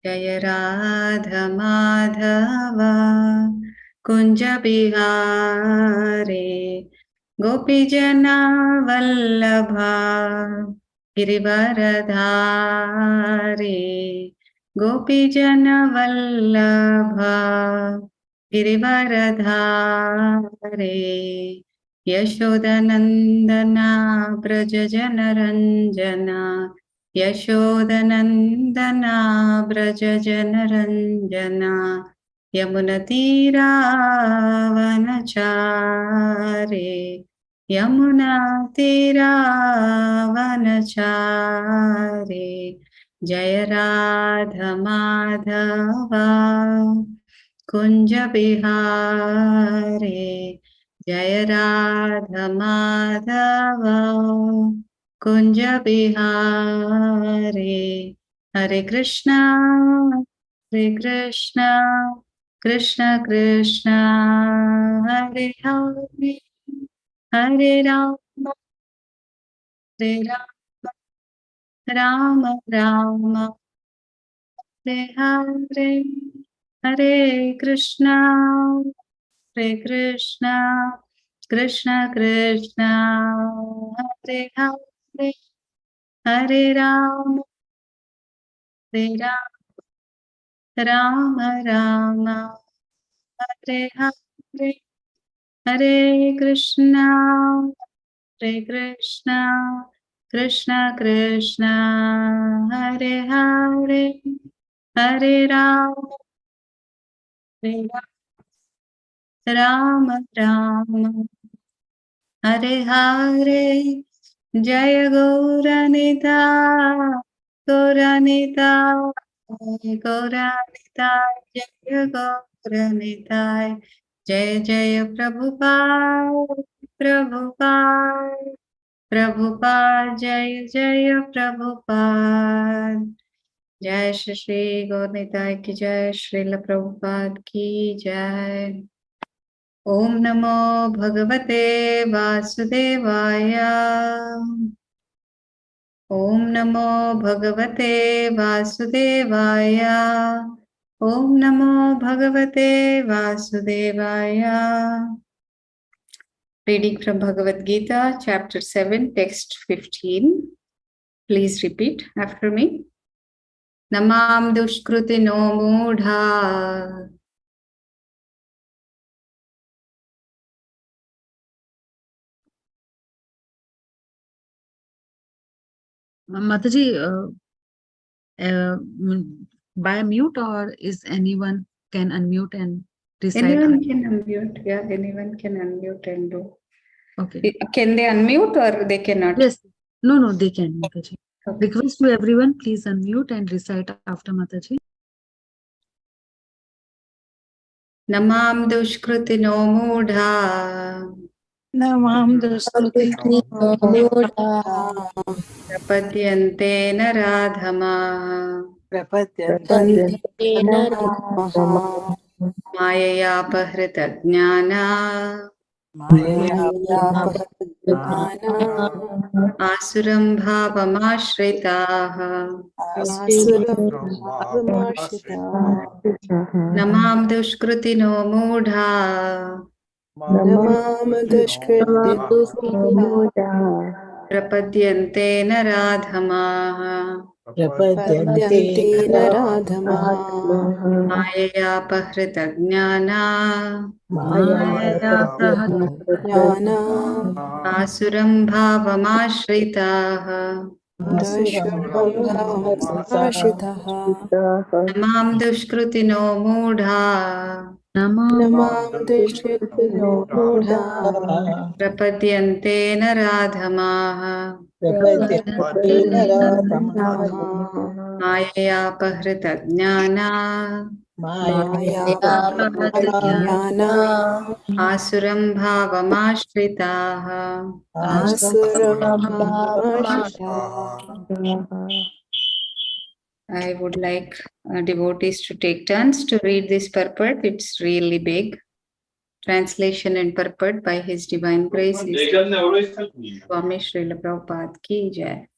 जय राधा माधव कुंज बिहारी गोपीजना वल्लभा गिरिवरधारी गोपीजन वल्लभा गिरिवरधारी यशोदनन्दना व्रज जनरञ्जना यशोदनन्दना व्रज जनरञ्जना यमुनतीरावनचारे यमुनातीरावनचारे जय राधा माधव कुंज बिहारी जय राधा माधव कुंज बिहारी हरे कृष्णा कृष्ण कृष्ण हरे हरे हरे राम राम राम हरे हरे हरे कृष्णा कृष्ण कृष्ण हरे हरे हरे राम राम राम हरे हरे हरे कृष्णा कृष्ण कृष्ण हरे हरे हरे राम राम हरे हरे जय गौरानिताय जय गौरानिताय जय जय प्रभुपाद जय जय प्रभुपाद जय श्री गौरनिताय की जय श्रील प्रभुपाद की जय। ओम नमो भगवते वासुदेवाय ओम नमो भगवते वासुदेवाय ओम नमो भगवते वासुदेवाय। Reading from Bhagavad Gita, chapter 7, text 15. Please repeat after me. Namam dushkrutino moodha Mataji, by mute, or is anyone can unmute and recite? Anyone can unmute. Yeah, anyone can unmute and do. Okay. Can they unmute or they cannot? Yes. No, they can, Mataji. Okay. Request to everyone, please unmute and recite after Mataji. Namam dushkrutino moodha Namam dushkrutino moodha prapadyante naradhama prapadyante naramaha mayaya pahrita jnana asuram bhavamashritah namam dushkrutino moodha prapadyante naradhama mayaya pahrita jnana asuram bhavamashritah namam dushkrutino moodha prapadyante naradhamaah mayaya pahrita jnana asuram bhavamashritah. I would like devotees to take turns to read this purport. It's really big. Translation and purport by His Divine Grace Swami Srila Prabhupada ki jai.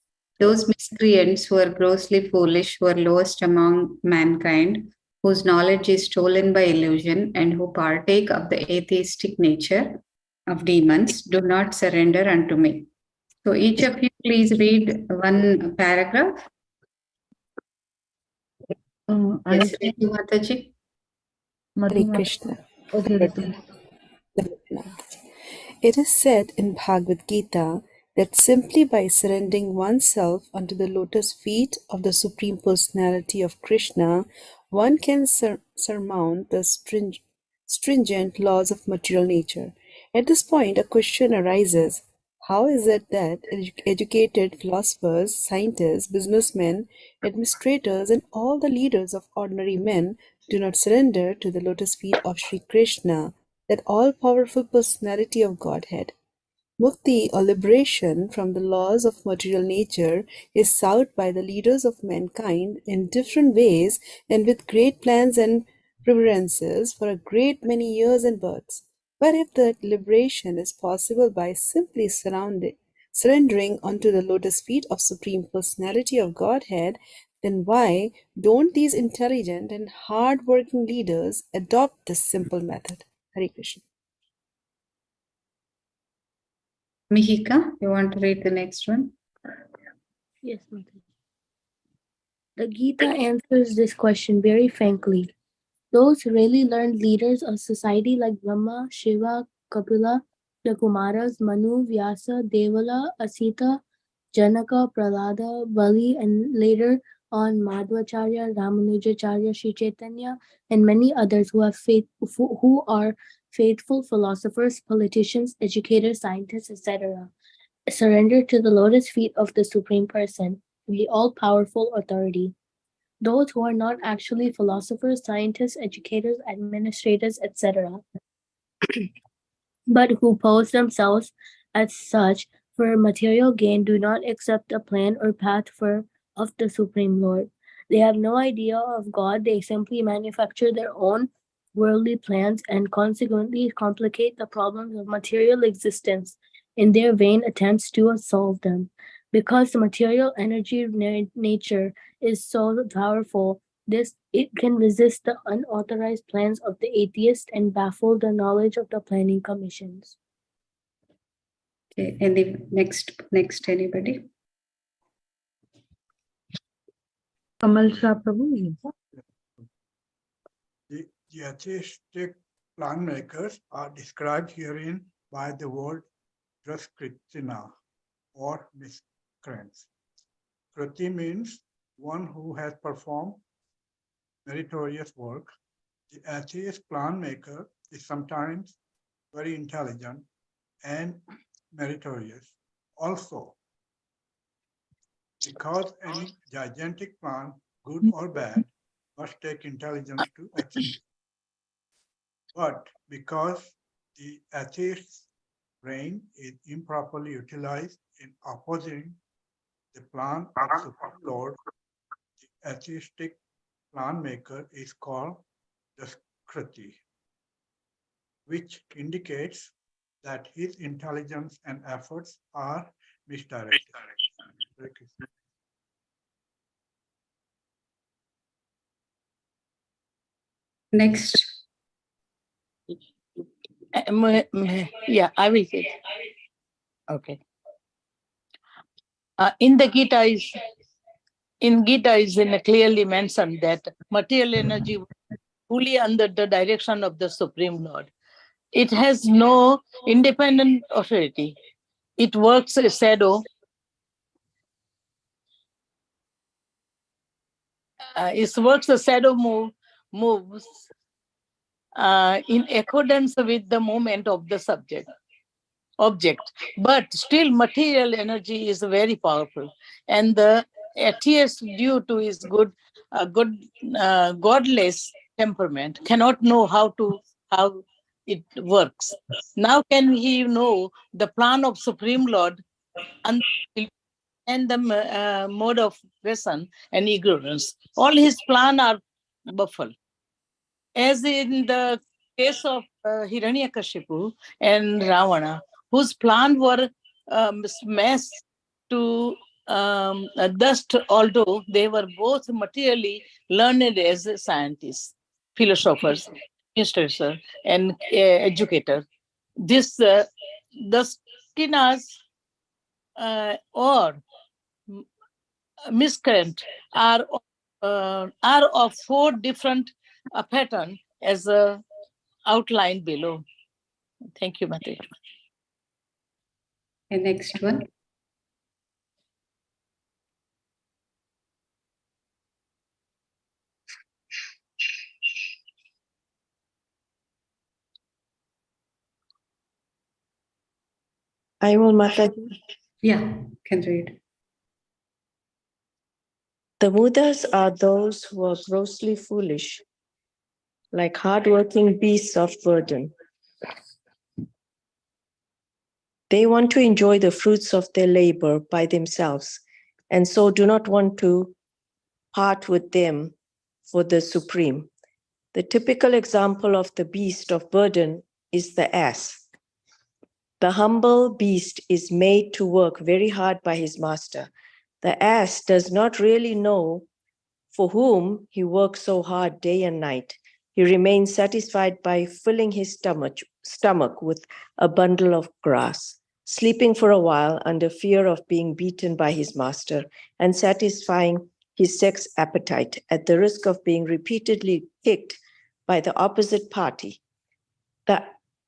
Those miscreants who are grossly foolish, who are lowest among mankind, whose knowledge is stolen by illusion, and who partake of the atheistic nature of demons, do not surrender unto me. So each of you, please read one paragraph. Yes, Ritu Mataji. Madhu Hare Krishna. Okay, Ritu. It is said in Bhagavad Gita that simply by surrendering oneself unto the lotus feet of the Supreme Personality of Krishna, one can surmount the stringent laws of material nature. At this point, a question arises. How is it that educated philosophers, scientists, businessmen, administrators, and all the leaders of ordinary men do not surrender to the lotus feet of Sri Krishna, that all-powerful personality of Godhead? Mukti, or liberation from the laws of material nature, is sought by the leaders of mankind in different ways and with great plans and preferences for a great many years and births. But if that liberation is possible by simply surrendering unto the lotus feet of Supreme Personality of Godhead, then why don't these intelligent and hard-working leaders adopt this simple method? Hare Krishna. Mihika, you want to read the next one? Yes, Mataji. The Gita answers this question very frankly. Those really learned leaders of society like Brahma, Shiva, Kapila, the Kumaras, Manu, Vyasa, Devala, Asita, Janaka, Prahlada, Bali, and later on Madhvacharya, Ramanujacharya, Sri Chaitanya, and many others who are faithful philosophers, politicians, educators, scientists, etc. Surrender to the lotus feet of the Supreme Person, the all-powerful authority. Those who are not actually philosophers, scientists, educators, administrators, etc., but who pose themselves as such for material gain do not accept a plan or path of the Supreme Lord. They have no idea of God, they simply manufacture their own worldly plans and consequently complicate the problems of material existence in their vain attempts to solve them. Because the material energy nature is so powerful, it can resist the unauthorized plans of the atheist and baffle the knowledge of the planning commissions. Okay, any next anybody? Kamal Shah Prabhu. The atheistic plan makers are described herein by the word Draskritina or miscreants. Kriti means one who has performed meritorious work. The atheist plan maker is sometimes very intelligent and meritorious. Also, because any gigantic plan, good or bad, must take intelligence to execute. But because the atheist's brain is improperly utilized in opposing the plan of Supreme Lord, the atheistic plan maker is called the Skriti, which indicates that his intelligence and efforts are misdirected. Next. Yeah, I will say. Okay. In Gita is clearly mentioned that material energy fully under the direction of the Supreme Lord. It has no independent authority. It works a shadow. It works a shadow moves in accordance with the movement of the object, but still material energy is very powerful, and the atheist, due to his godless temperament, cannot know how it works. Now can he know the plan of Supreme Lord and the mode of reason and ignorance? All his plan are baffled. As in the case of Hiranyakashipu and Ravana, whose plan were smashed to dust, although they were both materially learned as scientists, philosophers, administrators, and educators. This Duskinas or miscreant are of four different pattern as outlined below. Thank you, Mate. And next one. I will, Mataji. Yeah, can read. The Buddhas are those who are grossly foolish, like hardworking beasts of burden. They want to enjoy the fruits of their labor by themselves, and so do not want to part with them for the supreme. The typical example of the beast of burden is the ass. The humble beast is made to work very hard by his master. The ass does not really know for whom he works so hard day and night. He remains satisfied by filling his stomach with a bundle of grass, sleeping for a while under fear of being beaten by his master, and satisfying his sex appetite at the risk of being repeatedly kicked by the opposite party. The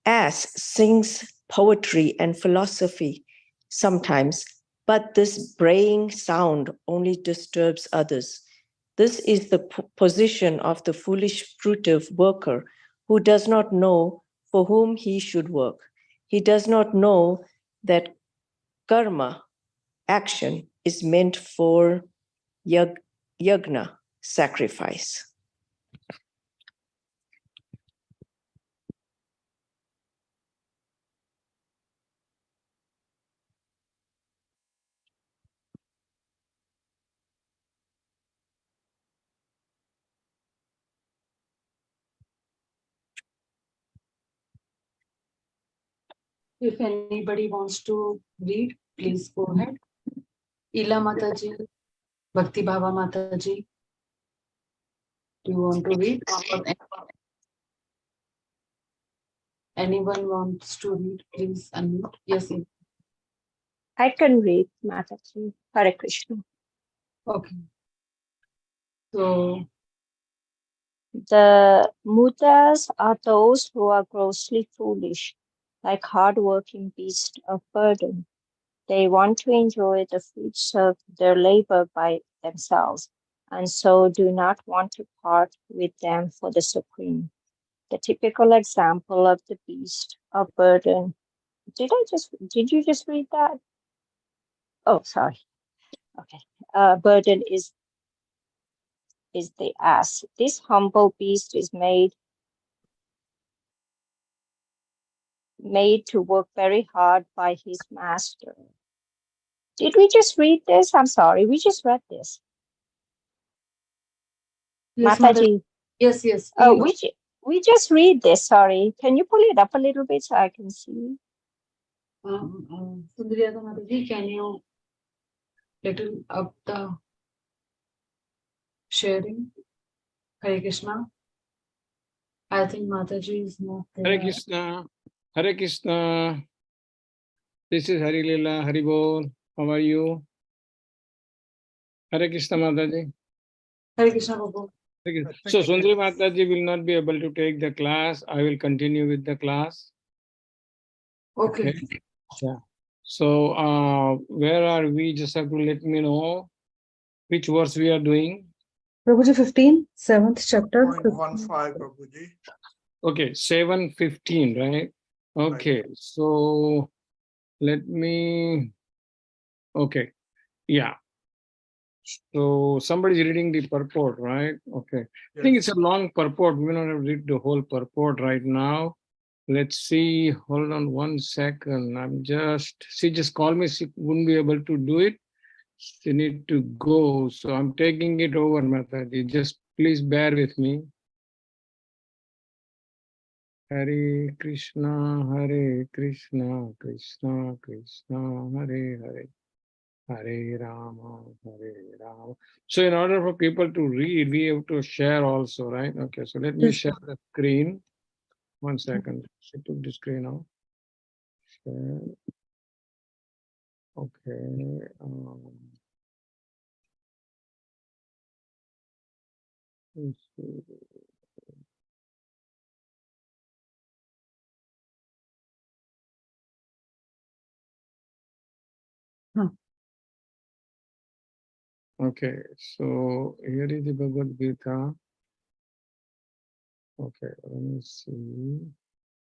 ass sings poetry and philosophy sometimes, but this braying sound only disturbs others. This is the position of the foolish, fruitive worker who does not know for whom he should work. He does not know that karma, action, is meant for yagna, sacrifice. If anybody wants to read, please go ahead. Ila Mataji, Bhakti Bhava Mataji, do you want to read? Or anyone wants to read, please unmute. Yes. I can read, Mataji. Hare Krishna. Okay. So, The Mudas are those who are grossly foolish, like hard-working beasts of burden. They want to enjoy the fruits of their labor by themselves, and so do not want to part with them for the supreme. The typical example of the beast of burden. Did you just read that? Oh, sorry. Okay. Burden is the ass. This humble beast is made to work very hard by his master. Did we just read this? I'm sorry, we just read this. yes, Mataji. Yes, yes. We just read this, sorry. Can you pull it up a little bit so I can see? Sundariya Mataji, can you little up the sharing? Hare Krishna. I think Mataji is not there. Hare Krishna. Hare Krishna. This is Hari Leela, Hari Bol. How are you? Hare Krishna Mataji. Hare Krishna Babu. So Sundari Mataji will not be able to take the class. I will continue with the class. Okay. Yeah. So where are we? Just have to let me know which verse we are doing. Prabhuji 15, 7th chapter. 0.15, Prabhuji. Okay, 7:15, right? Okay, Right. so let me, okay, yeah. So somebody's reading the purport, right? Okay. I think it's a long purport. We will not have to read the whole purport right now. Let's see. Hold on 1 second. She just called me. She wouldn't be able to do it. She need to go. So I'm taking it over, Mataji. Just please bear with me. Hare Krishna, Krishna Krishna, Hare Hare. Hare Rama, Hare Rama. So in order for people to read, we have to share also, right? Okay, so let me Yes. share the screen. 1 second. I took the screen out. Share. Okay. Let's see. Huh. Okay, so here is the Bhagavad Gita. Okay, let me see.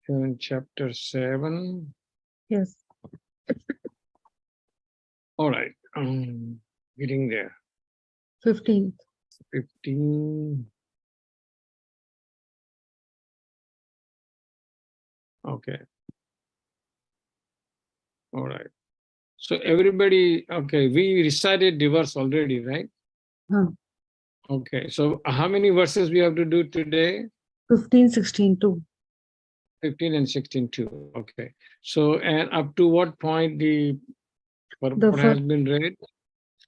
Here in chapter 7. Yes. All right, getting there. 15th. 15. Okay. All right. So everybody, okay, we recited the verse already, right? Huh. Okay, so how many verses we have to do today? 15, 16 too. 15 and 16 too. Okay. So, and up to what point the purport has been read?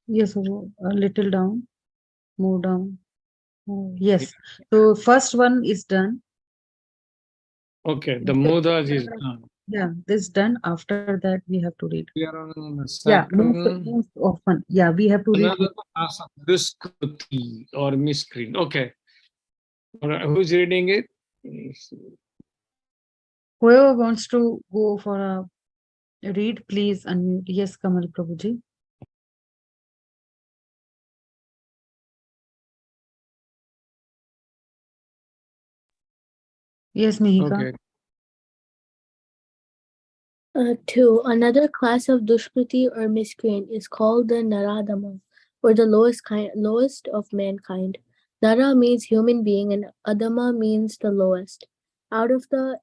Yes, a little down, move down. Oh, yes. So first one is done. Okay, the Mudas is done. Yeah, this done. After that, we have to read. We are on the Yeah, second. most often. Yeah, we have to read. Another class of Duskruti or miscreant. Okay. All right, who's reading it? Whoever wants to go for a read, please unmute. Yes, Kamal Prabhuji. Yes, Mihika. Okay. 2. Another class of Dushkriti or miscreant is called the Naradama, or the lowest of mankind. Nara means human being and Adama means the lowest. Out of the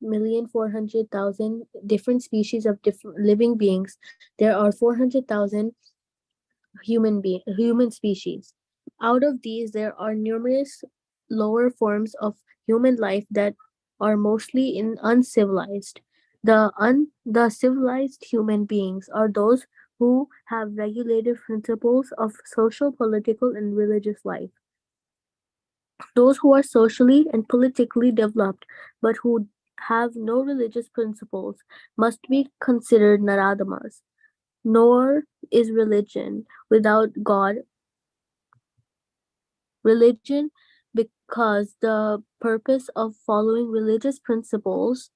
8,400,000 different species of different living beings, there are 400,000 human species. Out of these, there are numerous lower forms of human life that are mostly uncivilized. The civilized human beings are those who have regulated principles of social, political, and religious life. Those who are socially and politically developed but who have no religious principles must be considered naradamas. Nor is religion without God religion because the purpose of following religious principles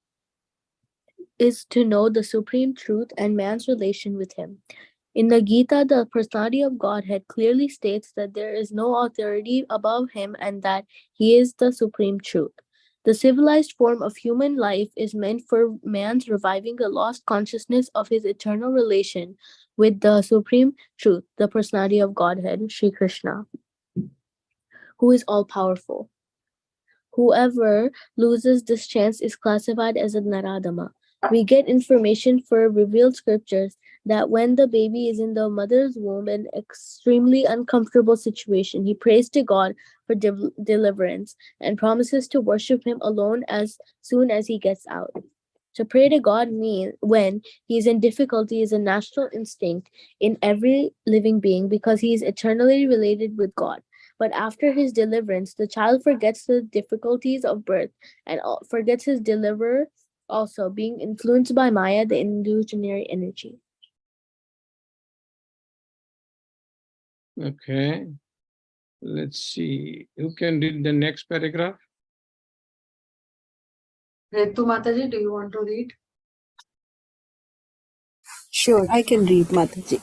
is to know the supreme truth and man's relation with him. In the Gita, the personality of Godhead clearly states that there is no authority above him and that he is the supreme truth. The civilized form of human life is meant for man's reviving the lost consciousness of his eternal relation with the supreme truth, the personality of Godhead, Sri Krishna, who is all powerful. Whoever loses this chance is classified as a Naradama. We get information for revealed scriptures that when the baby is in the mother's womb, an extremely uncomfortable situation, he prays to God for deliverance and promises to worship him alone as soon as he gets out. To pray to God when he is in difficulty is a natural instinct in every living being because he is eternally related with God. But after his deliverance, the child forgets the difficulties of birth and forgets his deliverer also, being influenced by Maya, the illusionary energy. Okay. Let's see. Who can read the next paragraph? Retu Mataji, do you want to read? Sure, I can read, Mataji.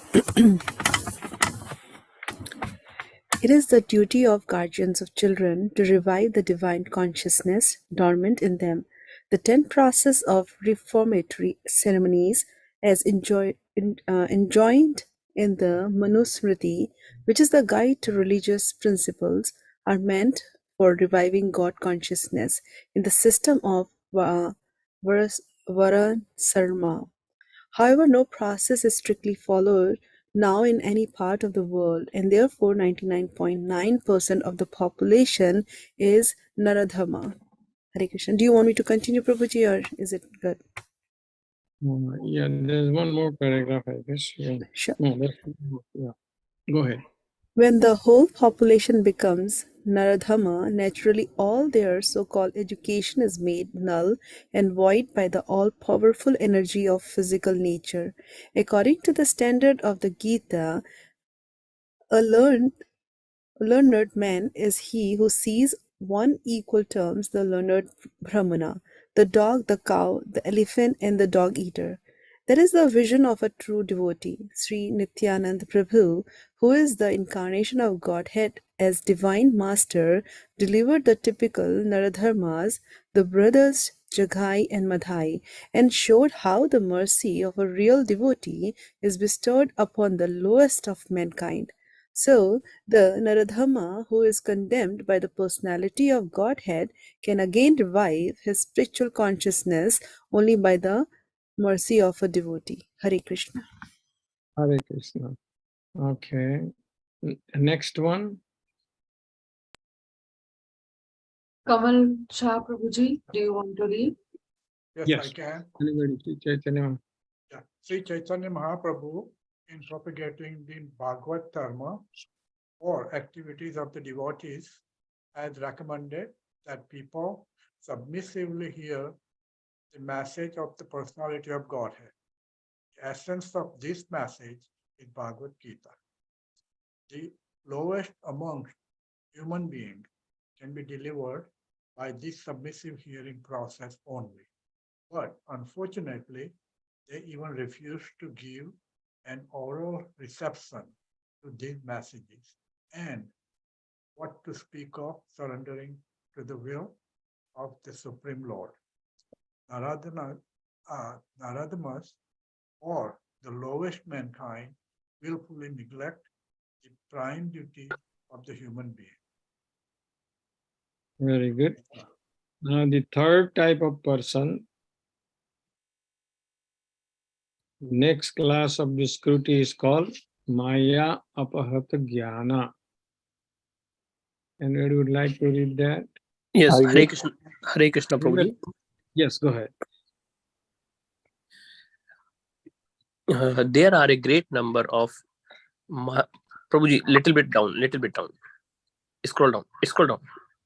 It is the duty of guardians of children to revive the divine consciousness dormant in them. The 10 process of reformatory ceremonies, as enjoined in the Manusmriti, which is the guide to religious principles, are meant for reviving God consciousness in the system of Varasarma. However, no process is strictly followed now in any part of the world, and therefore 99.9% of the population is Naradhama. Hare Krishna. Do you want me to continue, Prabhuji, or is it good? Yeah, there's one more paragraph, I guess. Yeah. Sure. No, there's yeah. Go ahead. When the whole population becomes Naradhama, naturally all their so-called education is made null and void by the all-powerful energy of physical nature. According to the standard of the Gita, a learned man is he who sees on equal terms the learned Brahmana, the dog, the cow, the elephant, and the dog eater. That is the vision of a true devotee. Sri Nityanand Prabhu, who is the incarnation of Godhead as Divine Master, delivered the typical Naradharmas, the brothers Jagai and Madhai, and showed how the mercy of a real devotee is bestowed upon the lowest of mankind. So, the Naradhama, who is condemned by the personality of Godhead, can again revive his spiritual consciousness only by the mercy of a devotee. Hare Krishna. Hare Krishna. Okay. Next one. Kamal Shah Prabhuji, do you want to read? Yes, Yes. I can. Anybody? Chaitanya. Yeah. Sri Chaitanya Mahaprabhu, in propagating the Bhagavad Dharma or activities of the devotees, has recommended that people submissively hear the message of the personality of Godhead. The essence of this message is Bhagavad Gita. The lowest amongst human beings can be delivered by this submissive hearing process only. But unfortunately, they even refuse to give an oral reception to these messages, and what to speak of surrendering to the will of the Supreme Lord. Naradamas, or the lowest mankind, willfully neglect the prime duty of the human being. Very good. Now the third type of person, next class of the scrutiny is called Maya Apahata Jnana. Anybody would like to read that? Yes, Hare Hare Krishna Prabhuji. Yes, go ahead. There are a great number of Prabhuji, little bit down. Scroll down.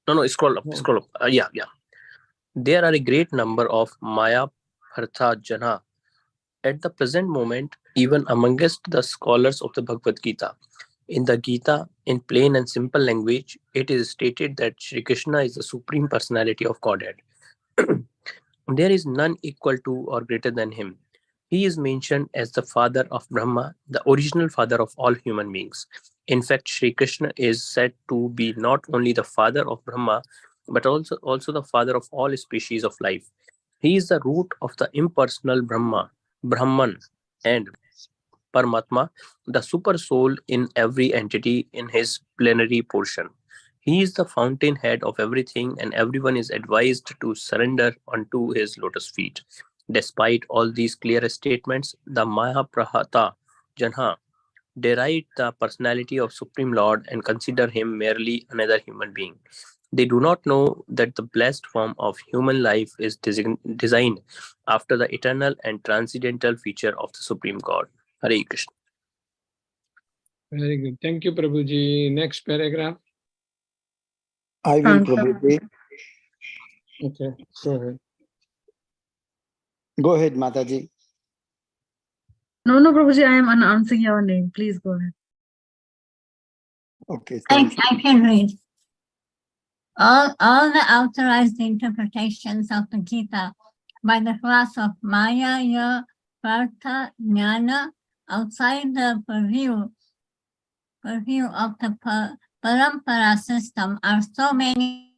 No, scroll up. Yeah. There are a great number of Maya Partha Jana at the present moment, even amongst the scholars of the Bhagavad Gita. In the Gita, in plain and simple language, it is stated that Shri Krishna is the Supreme Personality of Godhead. There is none equal to or greater than him. He is mentioned as the father of Brahma, the original father of all human beings. In fact, Shri Krishna is said to be not only the father of Brahma, but also the father of all species of life. He is the root of the impersonal Brahman, and Paramatma, the super soul in every entity in his plenary portion. He is the fountainhead of everything, and everyone is advised to surrender unto his lotus feet. Despite all these clear statements, the Mahaprahata Janha deride the personality of Supreme Lord and consider him merely another human being. They do not know that the blessed form of human life is designed after the eternal and transcendental feature of the Supreme God. Hare Krishna. Very good. Thank you, Prabhuji. Next paragraph. I will, Prabhuji. Okay, go ahead. Go ahead, Mataji. No, Prabhuji, I am announcing your name. Please go ahead. Okay, thank you. I can read. All the authorized interpretations of the Gita by the class of Maya, Partha, Jnana, outside the purview of the Parampara system are so many.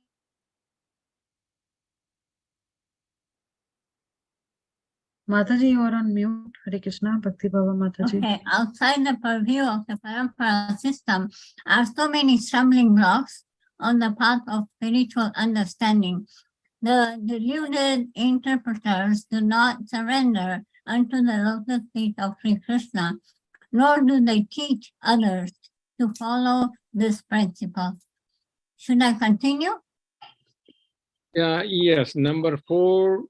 Mataji, you are on mute. Hare Krishna, Bhakti Bhava Mataji. Okay, outside the purview of the Parampara system are so many stumbling blocks on the path of spiritual understanding. The deluded interpreters do not surrender unto the lotus feet of Sri Krishna, nor do they teach others to follow this principle. Should I continue? Yes, number 4.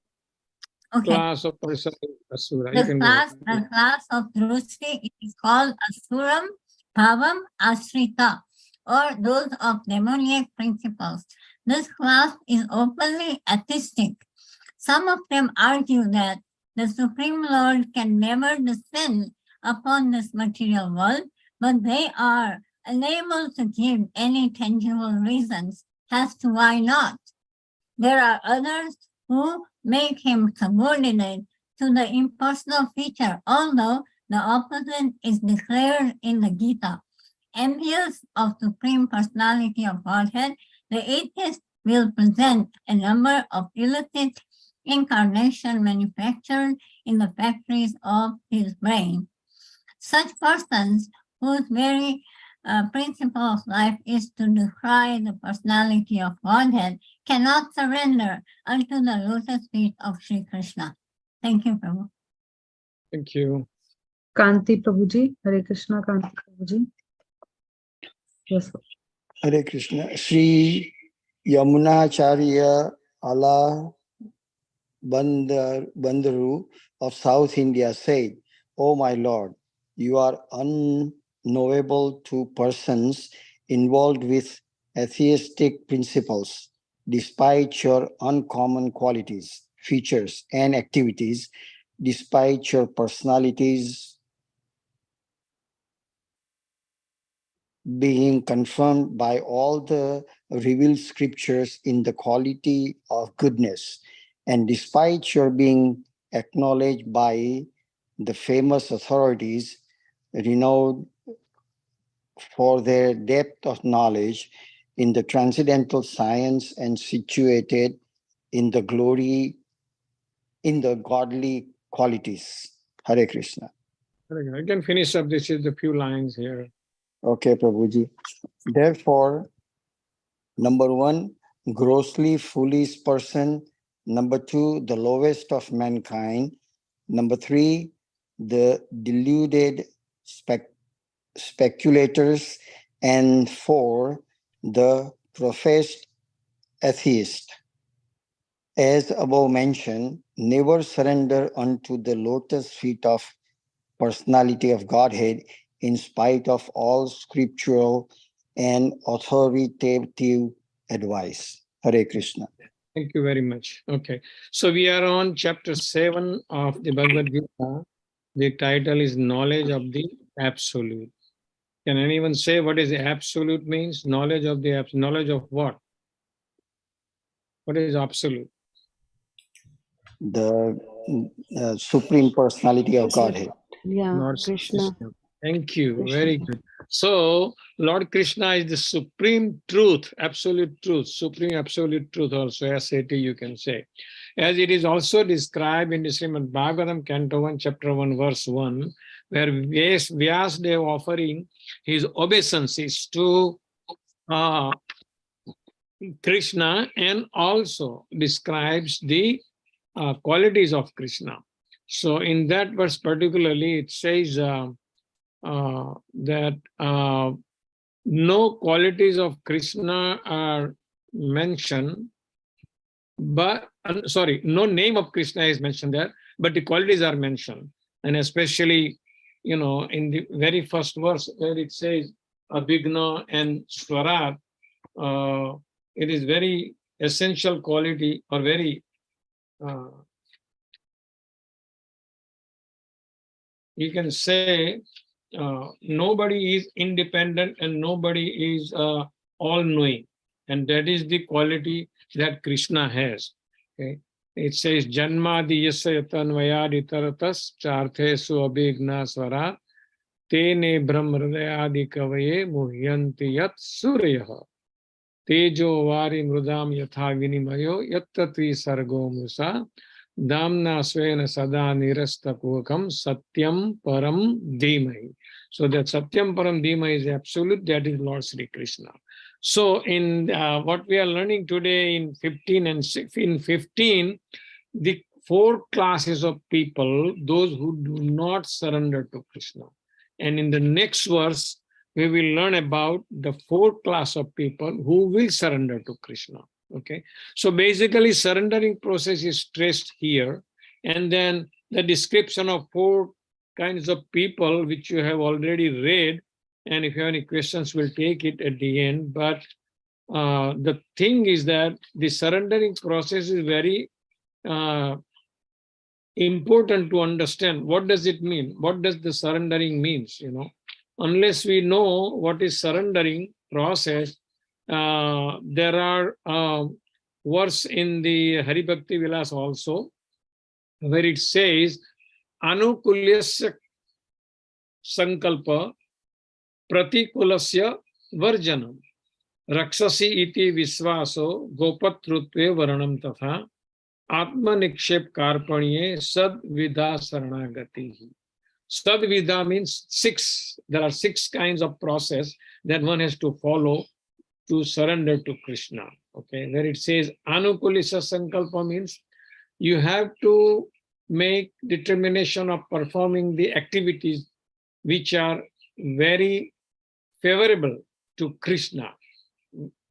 Okay. class of person is Asura. You can go ahead. The class of Drushti is called Asuram Bhavam Ashrita, or those of demoniac principles. This class is openly atheistic. Some of them argue that the Supreme Lord can never descend upon this material world, but they are unable to give any tangible reasons as to why not. There are others who make him subordinate to the impersonal feature, although the opposite is declared in the Gita. Envious of Supreme Personality of Godhead, the atheist will present a number of illicit incarnation manufactured in the factories of his brain. Such persons whose very principle of life is to decry the personality of Godhead cannot surrender unto the lotus feet of Sri Krishna. Thank you, Prabhu. Thank you. Kanti Prabhuji, Hare Krishna, Kanti Prabhuji. Yes, sir. Hare Krishna. Sri Yamunacharya Allah Bandaru of South India said, "O my Lord, you are unknowable to persons involved with atheistic principles, despite your uncommon qualities, features, and activities, despite your personalities being confirmed by all the revealed scriptures in the quality of goodness, and despite your being acknowledged by the famous authorities renowned for their depth of knowledge in the transcendental science and situated in the glory, in the godly qualities." Hare Krishna. I can finish up. This is a few lines here. Okay, Prabhuji. Therefore, number one, grossly foolish person. Number two, the lowest of mankind. Number three, the deluded speculators. And four, the professed atheist. As above mentioned, never surrender unto the lotus feet of personality of Godhead in spite of all scriptural and authoritative advice. Hare Krishna. Thank you very much. Okay. So we are on chapter 7 of the Bhagavad Gita. The title is Knowledge of the Absolute. Can anyone say what is the absolute means? Knowledge of the absolute. Knowledge of what? What is absolute? The Supreme Personality of Godhead. Yeah, Lord Krishna. Thank you. Krishna. Very good. So, Lord Krishna is the supreme truth, absolute truth, supreme absolute truth also, SAT you can say. As it is also described in the Srimad Bhagavatam, Canto 1, Chapter 1, Verse 1, where Vyasadeva offering his obeisances to Krishna and also describes the qualities of Krishna. So in that verse particularly, it says that no qualities of Krishna are mentioned, but no name of Krishna is mentioned there, but the qualities are mentioned. And especially, in the very first verse where it says Abhigna and Swarat, it is very essential quality or very you can say nobody is independent and nobody is all-knowing, and that is the quality that Krishna has. Okay, it says Janmadi yasayatanvayaditaratas charthesu abhigna swara tene brahmhridayadi kavaye muhyanti yat suryaha tejo vari mrudam yatha vinimayo yattatvi sargo musa Damna Svena Sada Nirastapukam Satyam Param Dhimai. So that Satyam Param Dhimai is absolute, that is Lord Sri Krishna. So in what we are learning today in 15, the four classes of people, those who do not surrender to Krishna. And in the next verse, we will learn about the four class of people who will surrender to Krishna. Okay, so basically surrendering process is stressed here, And then the description of 4 kinds of people, which you have already read. And if you have any questions, we'll take it at the end. But the thing is that the surrendering process is very important to understand. What does it mean? What does the surrendering means? Unless we know what is surrendering process, there are verse in the Hari Bhakti Vilas also, where it says, Anukulyasya sankalpa pratikulasya varjanam rakshasi iti visvaso gopatrutve varanam tatha atma nikshep karpanye sadvidha saranagati. Sadvidha means 6. There are 6 kinds of process that one has to follow to surrender to Krishna. Okay, where it says Anukulisa Sankalpa means you have to make determination of performing the activities which are very favorable to Krishna.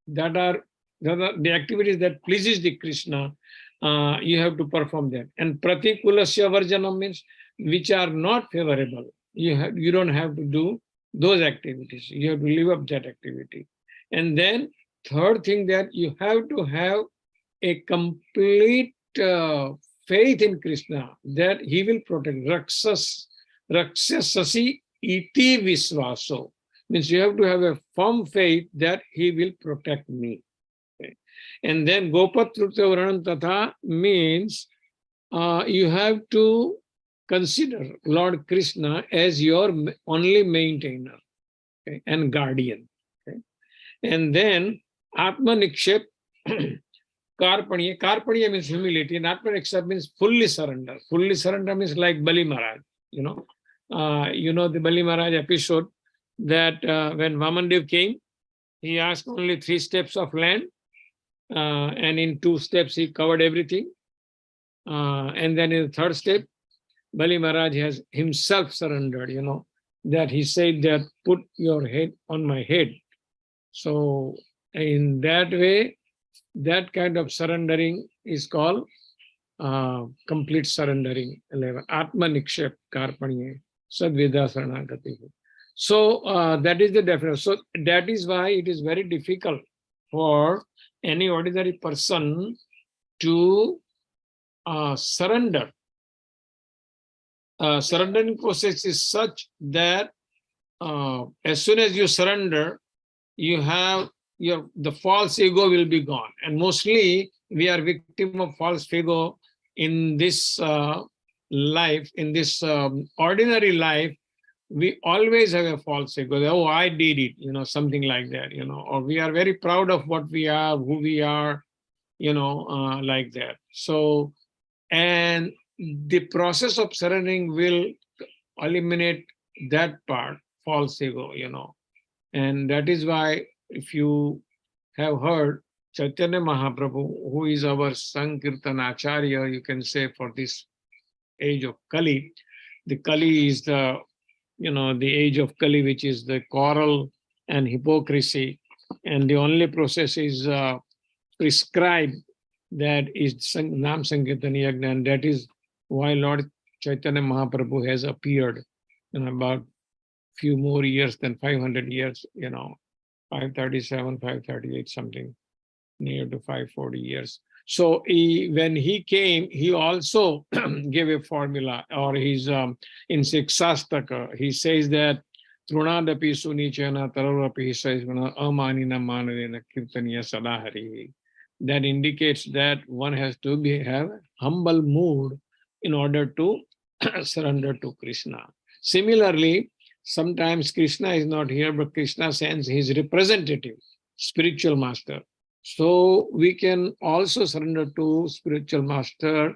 That are the activities that pleases the Krishna. You have to perform them. And Pratikulasya Varjanam means which are not favorable. You don't have to do those activities. You have to live up that activity. And then third thing, that you have to have a complete faith in Krishna that he will protect. Rakshasasi iti visvaso means you have to have a firm faith that he will protect me. Okay. And then Gopatrutya Varanam Tatha means you have to consider Lord Krishna as your only maintainer, okay, and guardian. Okay. And then Atma Nikshep Karpaniya. Karpaniya means humility, and Atma Nikshep means fully surrender. Fully surrender means like Bali Maharaj. The Bali Maharaj episode, that when Vamandev came, he asked only 3 steps of land, and in 2 steps he covered everything. And then in the 3rd step, Bali Maharaj has himself surrendered, that he said that put your head on my head. So in that way, that kind of surrendering is called complete surrendering. Atma Nikshep Karpaniye Sadvidha Saranagati. So that is the definition. So that is why it is very difficult for any ordinary person to surrender. Surrendering process is such that as soon as you surrender, you have the false ego will be gone. And mostly we are victim of false ego in this life, in this ordinary life. We always have a false ego. Oh, I did it, something like that, or we are very proud of what we are, who we are, like that. So, and the process of surrendering will eliminate that part, false ego, and that is why, if you have heard, Chaitanya Mahaprabhu, who is our Sankirtan Acharya, you can say, for this age of Kali. The Kali is the age of Kali, which is the quarrel and hypocrisy. And the only process is prescribed, that is Nam Sankirtan Yajna, and that is why Lord Chaitanya Mahaprabhu has appeared in about few more years than 500 years, 537, 538, something near to 540 years. So when he came, he also gave a formula, or he's in Siksastaka, he says that Trunadapi Sunichana Tararapi, he says, Amanina Manadena Kirtaniya Sadahari. That indicates that one has to have humble mood in order to surrender to Krishna. Similarly, sometimes Krishna is not here, but Krishna sends his representative, spiritual master. So we can also surrender to spiritual master,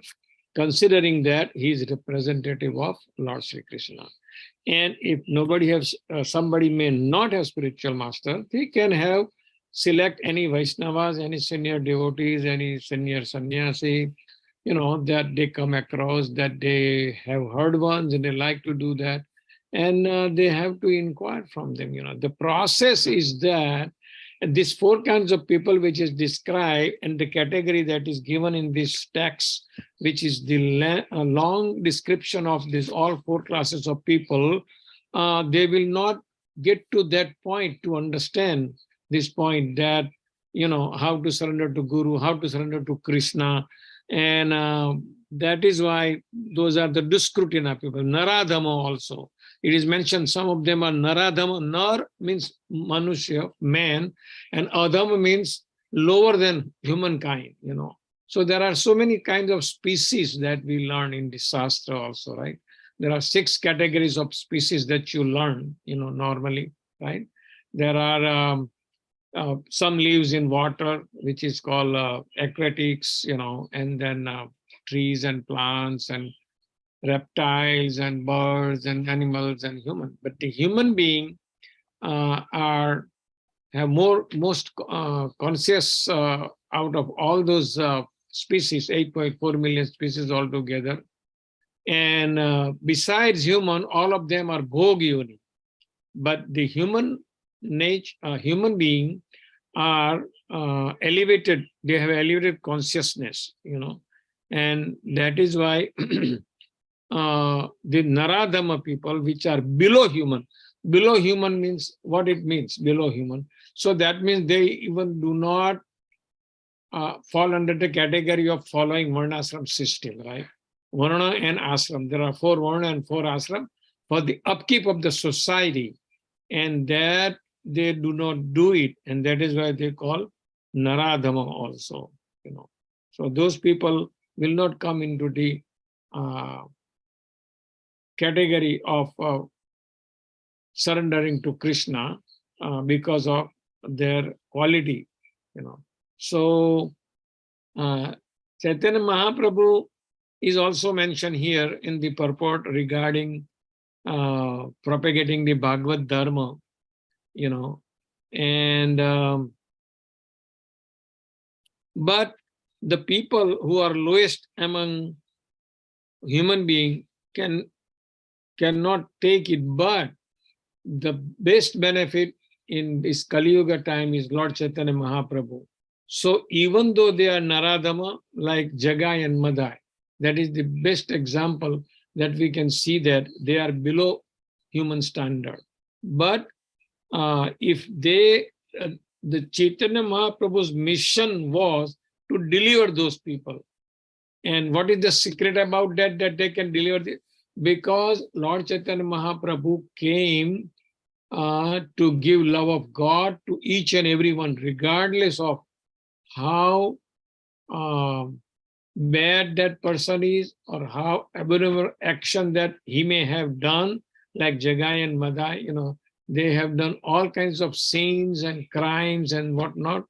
considering that he is representative of Lord Sri Krishna. And if nobody has, somebody may not have spiritual master, they can select any Vaishnavas, any senior devotees, any senior sannyasi, that they come across, that they have heard once and they like to do that. And they have to inquire from them. The process is that these four kinds of people which is described and the category that is given in this text, which is the long description of this all four classes of people, they will not get to that point to understand this point that, how to surrender to Guru, how to surrender to Krishna. And that is why those are the Duskrutina people. Naradhama also. It is mentioned some of them are Naradhama. Nar means Manushya, man, and Adhama means lower than humankind, So there are so many kinds of species that we learn in the Shastra also, right? There are 6 categories of species that you learn, normally, right? There are some lives in water, which is called aquatics, and then trees and plants and reptiles and birds and animals and human. But the human being have most conscious out of all those species, 8.4 million species altogether. And besides human, all of them are Bhog Yoni. But the human being are elevated, they have elevated consciousness, and that is why the Naradhama people, which are below human means what it means, below human. So that means they even do not fall under the category of following Varnashram system, right? Varna and Ashram. There are 4 Varna and 4 Ashram for the upkeep of the society, and that they do not do it, and that is why they call Naradhama also, So those people will not come into the category of surrendering to Krishna because of their quality, So Chaitanya Mahaprabhu is also mentioned here in the purport regarding propagating the Bhagavad Dharma, and but the people who are lowest among human beings cannot take it, but the best benefit in this Kali Yuga time is Lord Chaitanya Mahaprabhu. So even though they are Naradhama, like Jagai and Madai, that is the best example that we can see that they are below human standard. But if the Chaitanya Mahaprabhu's mission was to deliver those people. And what is the secret about that they can deliver this? Because Lord Chaitanya Mahaprabhu came to give love of God to each and everyone, regardless of how bad that person is or how abominable action that he may have done, like Jagai and Madai, they have done all kinds of sins and crimes and whatnot,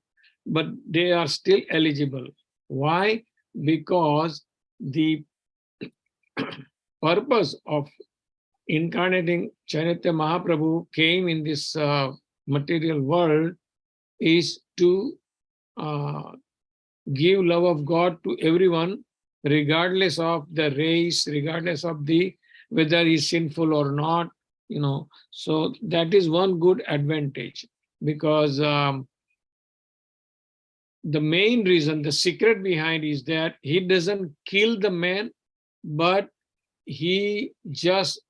but they are still eligible. Why? Because the purpose of incarnating Chaitanya Mahaprabhu came in this material world is to give love of God to everyone, regardless of the race, regardless of whether he's sinful or not, So that is one good advantage, because the main reason, the secret behind is that he doesn't kill the man, but he just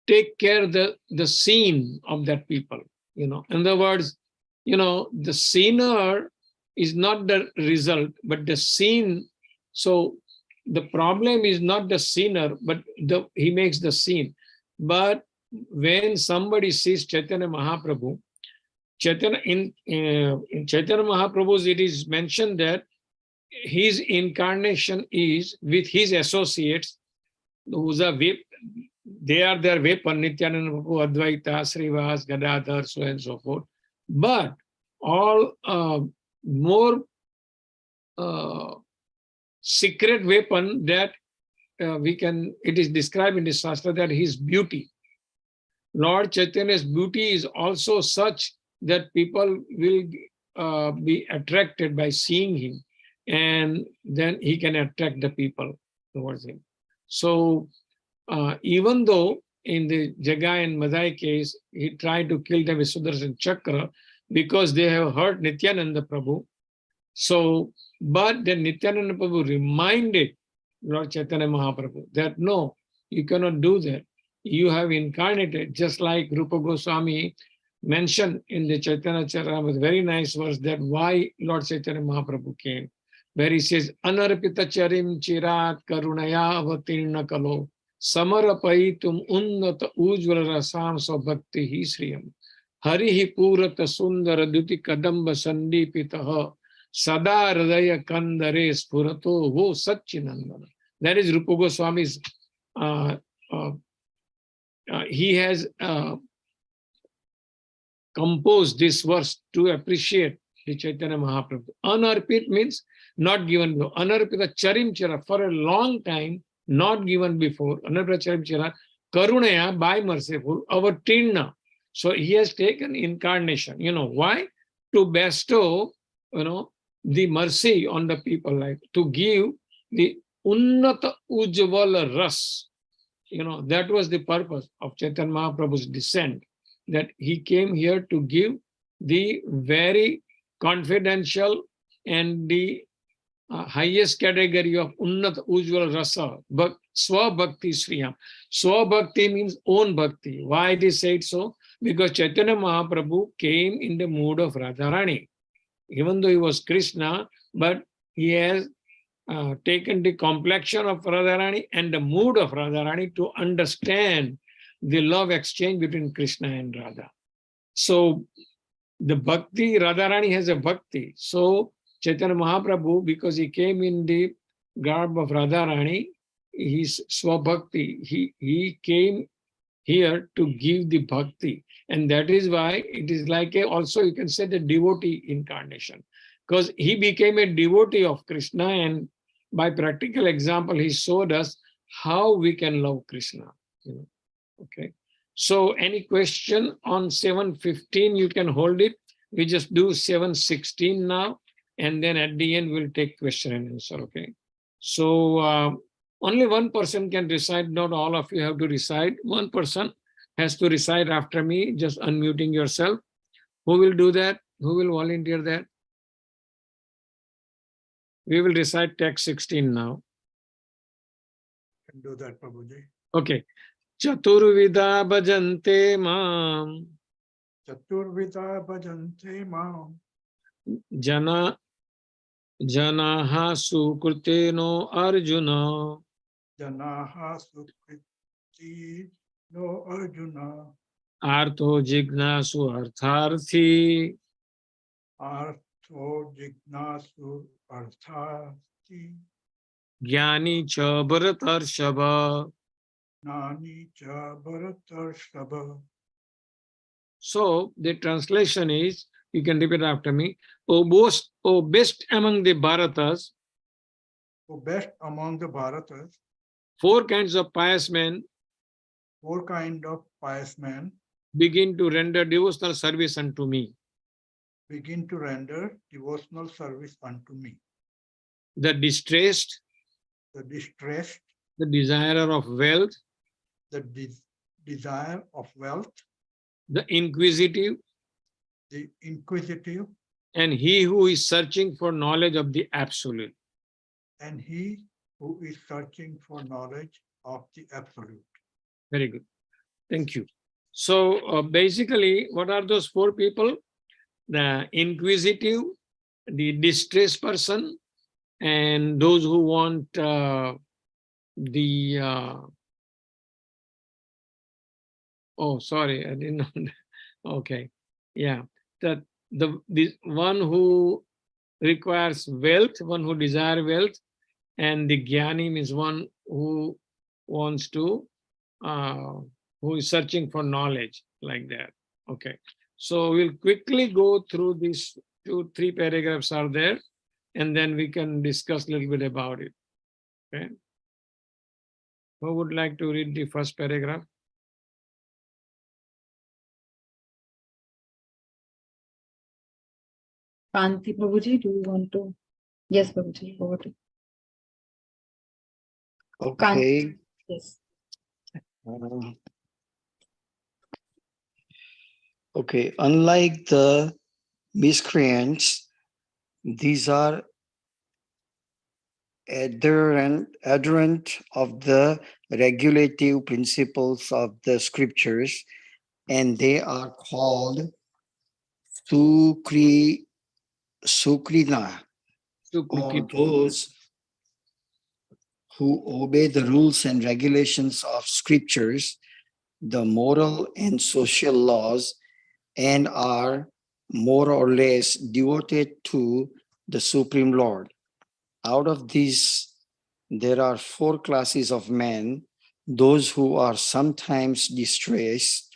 take care of the sin of that people, In other words, the sinner is not the result, but the sin. So the problem is not the sinner, but he makes the sin. But when somebody sees Chaitanya Mahaprabhu, in Chaitanya Mahaprabhu's, it is mentioned that his incarnation is with his associates, who's a whip. They are their weapon, Nityananda Prabhu, Advaita, Srivas, Gadadhar, so and so forth. But all more secret weapon that it is described in the Shastra that his beauty. Lord Chaitanya's beauty is also such that people will be attracted by seeing him, and then he can attract the people towards him. So even though in the Jagai and Madai case, he tried to kill them with Sudarshan Chakra because they have hurt Nityananda Prabhu. So, but then Nityananda Prabhu reminded Lord Chaitanya Mahaprabhu that no, you cannot do that. You have incarnated, just like Rupa Goswami mentioned in the Chaitanya Charitamrita, very nice verse, that why Lord Chaitanya Mahaprabhu came, where he says, Anarpita charim chirat karunaya avatirna kalo samarapaitum unnata ujvala rasam svabhakti hi sriyam harihi purata sundara duti kadamba sandipitaha sada hridaya kandare spurato vo satchinandana. That is Rupa Goswami's, he has composed this verse to appreciate the Chaitanya Mahaprabhu. Anarpit means not given before. Anarpita charim chara, for a long time, not given before. Anarpita charim chara, karunaya, by merciful, avatirna. So he has taken incarnation. You know why? To bestow, the mercy on the people, like to give the unnata ujvala ras. That was the purpose of Chaitanya Mahaprabhu's descent, that he came here to give the very confidential and the highest category of Unnat Ujjwal Rasa, but Swabhakti Sriyam. Swabhakti means own bhakti. Why it is said so? Because Chaitanya Mahaprabhu came in the mood of Radharani. Even though he was Krishna, but he has taken the complexion of Radharani and the mood of Radharani to understand the love exchange between Krishna and Radha. So the bhakti, Radharani has a bhakti. So Chaitanya Mahaprabhu, because he came in the garb of Radharani, his swabhakti, he came here to give the bhakti. And that is why it is like also you can say the devotee incarnation. Because he became a devotee of Krishna, and by practical example, he showed us how we can love Krishna. Okay. So any question on 7:15, you can hold it. We just do 7:16 now, and then at the end we'll take question and answer. Okay. So only one person can recite. Not all of you have to recite. One person has to recite after me, just unmuting yourself. Who will do that? Who will volunteer that? We will recite text 16 now. Can do that, Prabhuji. Okay. Chaturvida bhajante mam. Chaturvida bhajante mam. Janaha sukruteno arjuna. Janaha sukriti no arjuna. Artho jignasu artharthi. Artho jignasu arthati. Jnani cha bharatarshava. Nani cha bharatarshava. So the translation is, you can repeat after me. O best among the Bharatas. O best among the Bharatas. Four kinds of pious men. Four kinds of pious men. Begin to render devotional service unto me. Begin to render devotional service unto me. The distressed. The distressed. The desirer of wealth. The desire of wealth. The inquisitive. The inquisitive. And he who is searching for knowledge of the absolute. And he who is searching for knowledge of the absolute. Very good. Thank you. So basically, what are those four people? The inquisitive, the distressed person, and those who want oh, sorry, I didn't know. Okay, yeah, the one who requires wealth, one who desires wealth, and the jnani means one who wants to, who is searching for knowledge, like that. Okay, so we'll quickly go through these 2-3 paragraphs are there, and then we can discuss a little bit about it. Okay, who would like to read the first paragraph? Kanti Prabhuji, do you want to? Yes, Prabhuji, over to you. Okay. Yes. Okay, unlike the miscreants, these are adherent of the regulative principles of the scriptures, and they are called sukrina, or those who obey the rules and regulations of scriptures, the moral and social laws, and are more or less devoted to the Supreme Lord. Out of these, there are four classes of men: those who are sometimes distressed,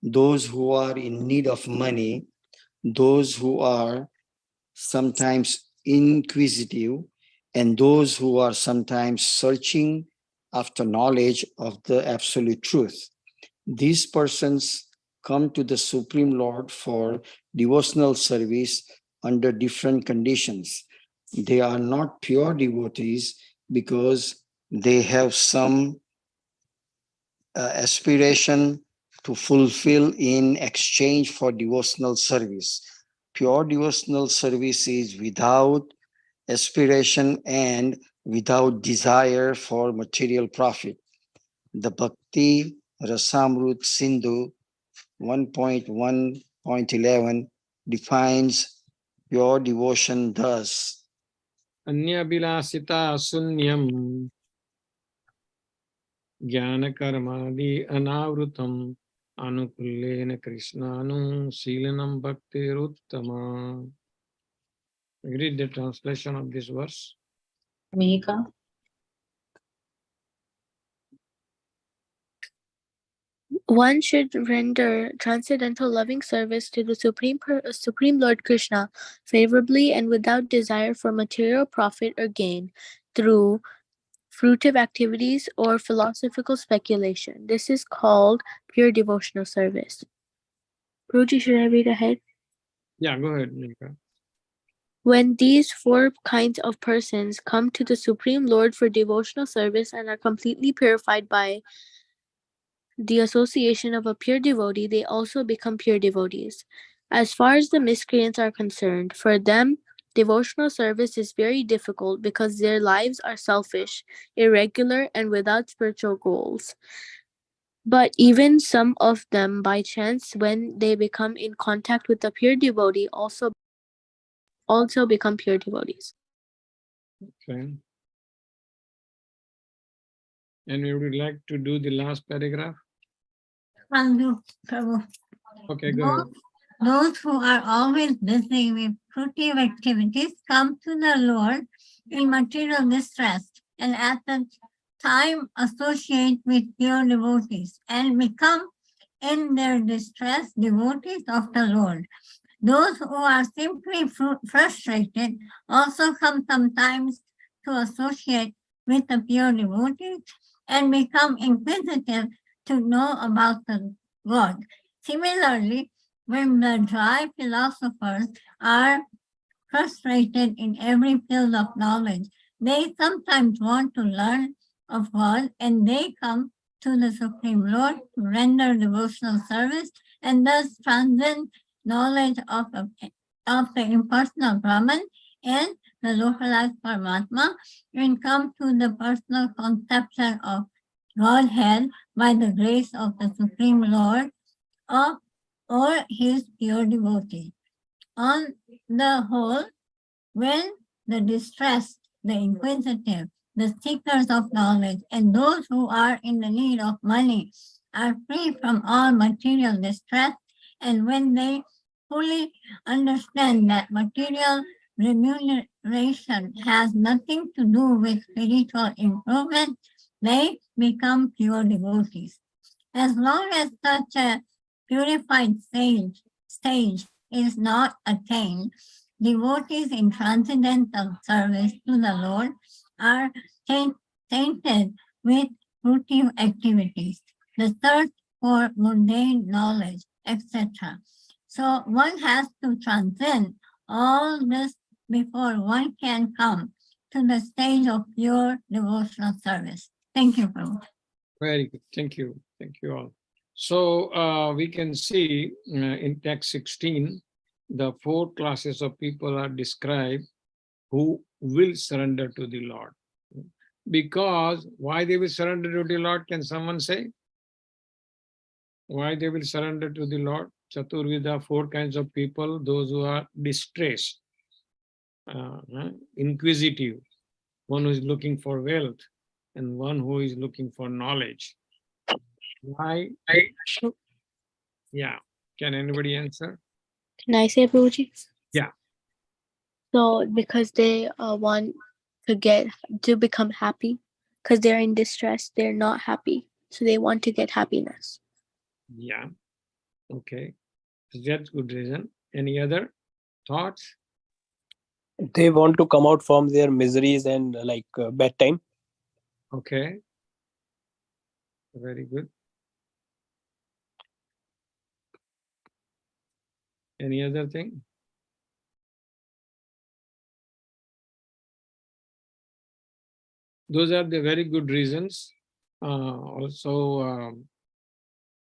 those who are in need of money, those who are sometimes inquisitive, and those who are sometimes searching after knowledge of the absolute truth. These persons come to the Supreme Lord for devotional service under different conditions. They are not pure devotees because they have some aspiration to fulfill in exchange for devotional service. Pure devotional service is without aspiration and without desire for material profit. The Bhakti Rasamrut Sindhu 1.1.11 defines pure devotion thus. Anyabilasita sunyam Jnanakarmadi anavrutam anukullena krishnanu silanam bhaktiruttama. Read the translation of this verse. Mika. One should render transcendental loving service to the Supreme Lord Krishna favorably and without desire for material profit or gain through fruitive activities or philosophical speculation. This is called pure devotional service. Ruji, should I read ahead? Yeah, go ahead, Mika. When these four kinds of persons come to the Supreme Lord for devotional service and are completely purified by the association of a pure devotee, they also become pure devotees. As far as the miscreants are concerned, for them, devotional service is very difficult because their lives are selfish, irregular, and without spiritual goals. But even some of them, by chance, when they become in contact with a pure devotee, also become pure devotees. Okay. And we would like to do the last paragraph. Prabhu. Okay, go ahead. Those who are always busy with fruitive activities come to the Lord in material distress and at the time associate with pure devotees and become in their distress devotees of the Lord. Those who are simply frustrated also come sometimes to associate with the pure devotees and become inquisitive to know about the God. Similarly, when the dry philosophers are frustrated in every field of knowledge, they sometimes want to learn of God and they come to the Supreme Lord to render devotional service and thus transcend knowledge of the impersonal Brahman and the localized Paramatma and come to the personal conception of Godhead by the grace of the Supreme Lord or his pure devotee. On the whole, when the distressed, the inquisitive, the seekers of knowledge, and those who are in the need of money are free from all material distress, and when they fully understand that material remuneration has nothing to do with spiritual improvement, they become pure devotees. As long as such a purified stage is not attained, devotees in transcendental service to the Lord are tainted with fruitive activities, the thirst for mundane knowledge, etc. So one has to transcend all this before one can come to the stage of pure devotional service. Thank you, Prabhu. Very good. Thank you. Thank you all. So we can see in text 16, the 4 classes of people are described who will surrender to the Lord. Because why they will surrender to the Lord, can someone say? Why they will surrender to the Lord? Chaturvida, 4 kinds of people: those who are distressed, inquisitive, one who is looking for wealth, and one who is looking for knowledge. Why? Yeah. Can anybody answer? Can I say, Prabhuji? Yeah. So because they want to become happy, because they're in distress, they're not happy. So they want to get happiness. Yeah. Okay. So that's good reason. Any other thoughts? They want to come out from their miseries and bad time. Okay. Very good. Any other thing? Those are the very good reasons. Also,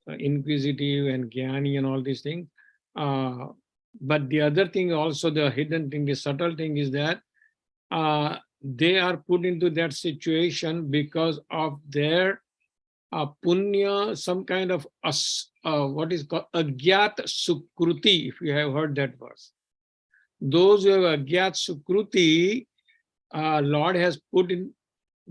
inquisitive and jnani and all these things. But the other thing also, the hidden thing, the subtle thing is that they are put into that situation because of their punya, some kind of what is called agyat sukruti, if you have heard that verse. Those who have agyat sukruti, Lord has put in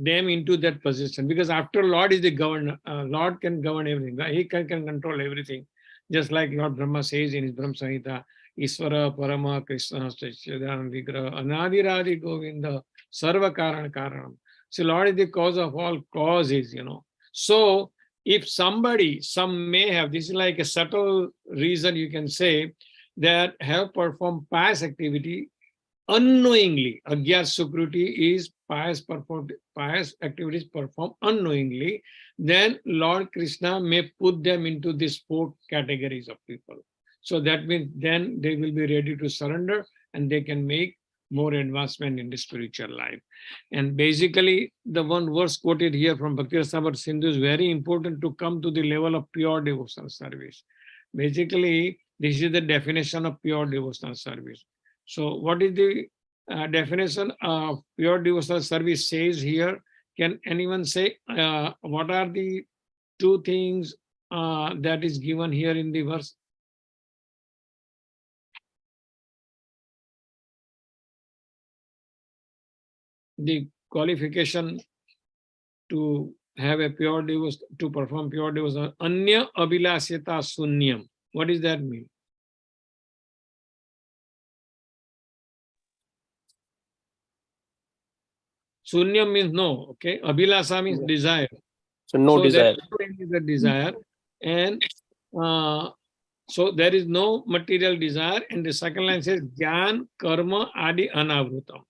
them into that position, because after Lord is the governor, Lord can govern everything. He can control everything. Just like Lord Brahma says in his Brahma Samhita, Isvara Parama Krishna Chachidanand Vigraha Anadiradi Govinda Sarva Karana Karanam. So Lord is the cause of all causes, So if some may have, this is like a subtle reason you can say, that have performed pious activity unknowingly. Agyat Sukruti is pious activities performed unknowingly, then Lord Krishna may put them into these 4 categories of people. So that means then they will be ready to surrender and they can make more advancement in the spiritual life. And basically, the one verse quoted here from Bhakti Rasamrita Sindhu is very important to come to the level of pure devotional service. Basically, this is the definition of pure devotional service. So what is the definition of pure devotional service says here? Can anyone say what are the 2 things that is given here in the verse? The qualification to have a pure devotion, to perform pure devotion, anya abhilasyata sunyam. What does that mean? Sunyam means no, okay? Abhilasa means desire. So no desire. There is a desire, and so there is no material desire. And the second line says, Jnana, Karma, Adi, Anavrutam.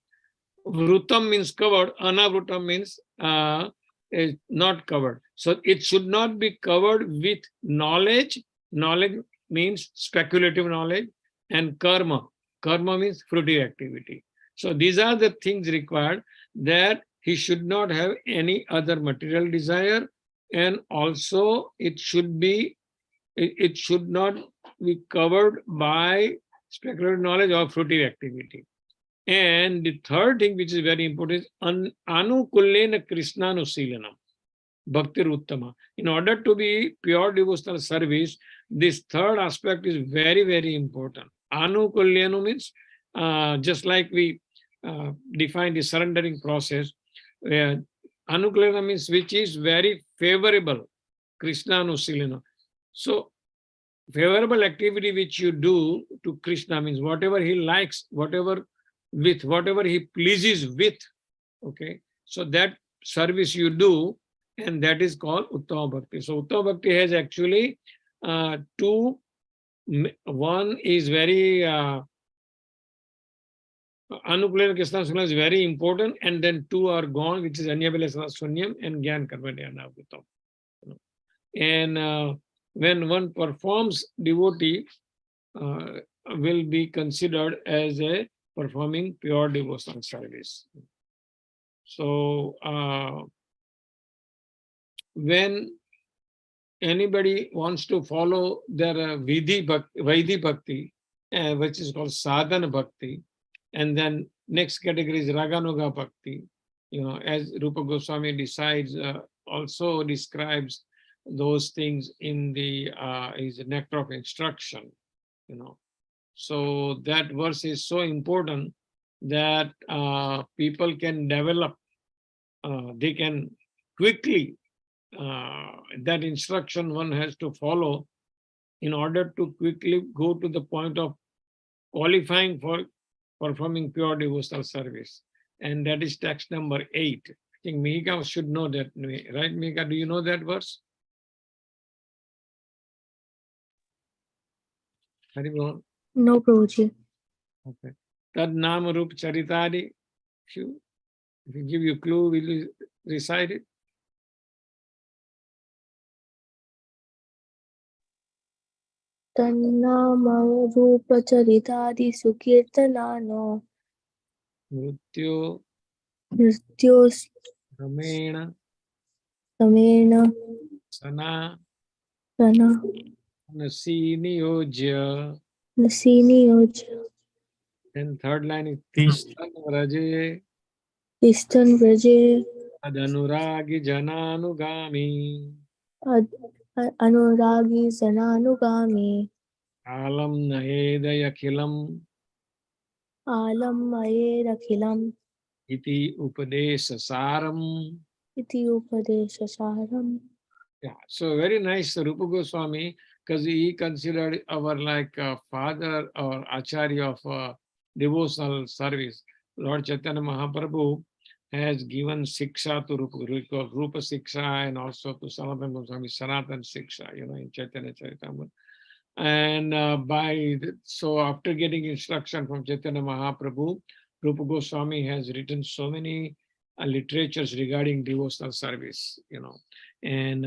Vrutam means covered, Anavrutam means is not covered. So it should not be covered with knowledge. Knowledge means speculative knowledge, and karma. Karma means fruitive activity. So these are the things required, that he should not have any other material desire, and also it should not be covered by speculative knowledge or fruitive activity. And the third thing which is very important is anukullena krishnanushilanam, bhakti uttama. In order to be pure devotional service, this third aspect is very, very important. Anukullena means just like we define the surrendering process. Anukullena means which is very favorable, krishnanushilanam. So favorable activity which you do to Krishna means whatever he likes, whatever he pleases with, okay? So that service you do, and that is called Uttama Bhakti. So Uttama Bhakti has actually 2. One is very Anukulena Krishna Sunyam is very important, and then 2 are gone, which is Anyabhilasana Sunyam and Gyan Karma Dhyana Bhutam. And when one performs devotee, will be considered as a performing pure devotional service. So when anybody wants to follow their Vaidhi Bhakti, which is called Sadhana Bhakti, and then next category is Raganuga Bhakti, as Rupa Goswami also describes those things in the his Nectar of Instruction, So that verse is so important that people can develop, they can quickly, that instruction one has to follow in order to quickly go to the point of qualifying for performing pure devotional service. And that is text number 8. I think Mihika should know that, right? Mihika, do you know that verse? Haribol? No, Prabhuji. Okay. Tad Nama Rup Charitadi. If you give you a clue, will you recite it? Tannama Rupa Charitadi Sukirtanano Mrityo Nrityos Ramena Samena Sana Rana Nasini Yojya. Nasini Yoj And third line is Tishtan Raje Istan Vraje Adanuragi Jananugami Anuragi Zananugami Alam Nahedaya Kilam Alam Maye Rakhilam Iti Upadesa Saram. Iti Upadesha Saram. Yeah, so very nice, Rupa Goswami, because he considered our father or acharya of devotional service. Lord Chaitanya Mahaprabhu has given Siksha to Rupa Siksha and also to Sanatana Goswami Sanatana Siksha, in Chaitanya Charitamrita. And so after getting instruction from Chaitanya Mahaprabhu, Rupa Goswami has written so many literatures regarding devotional service, And